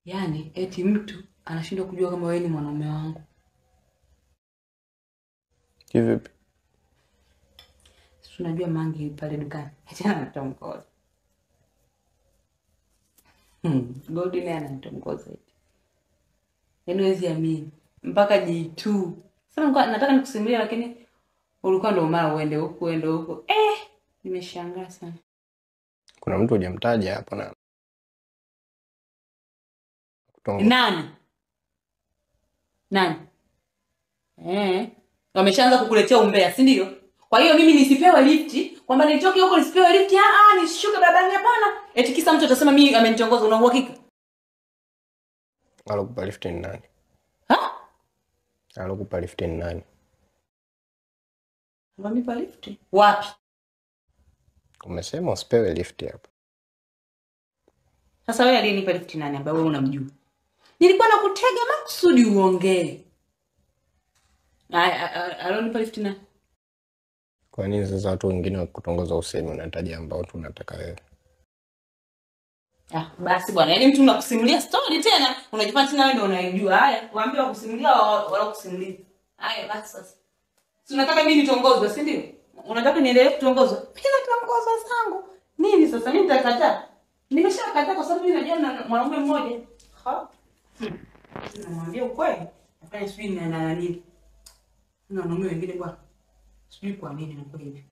Yaani eti mtu anashindwa kujua kama wewe ni mwanaume wangu. Kivipi? Sisi tunajua Mangi pale dukani. Achana na Tongoza. Godi naye anatongoza eti. Yaani huwezi amini. Mpaka G2. Sasa nataka nikusimulie lakini ulikuwa ndo mara uende huko. Nimeshangaa sana. Kuna mtu hujamtaja hapo na Nani? Wameshaanza kukuletea umbea, si ndio? Kwa hiyo mimi nisipewe lift, kwamba nitoke huko nisipewe lift, nishuke babani hapana. Eti kisa mtu atasema mimi amenitongoza, una uhakika? Alokupa lift ni nani? Alokupa lift ni nani? Unanipa lift? Wapi? Umesema usipewe lift hapo. Sasa wewe aliyenipa lift nani ambaye wewe unamjua? Nilikuwa nakutega makusudi uongee. Alonipa lift nani? Kwa nini sasa watu wengine wakutongoza usemi unataja ambao tunataka wewe? Basi bwana, yaani mtu unakusimulia story tena, unajifanya tena wewe ndio unayejua. Haya, waambie wakusimulia wala kusimulia. Haya basi sasa. Si unataka mimi nitongozwe, si ndio? Unataka niendelee kutongozwa? Mimi natongozwa zangu. Nini sasa mimi nitakataa? Nimeshakataa kwa sababu mimi najua na mwanaume mmoja. Namwambia ukweli. Nafanya sijui na nini. Na wanaume wengine bwana. Sijui kwa nini nakuwa hivi.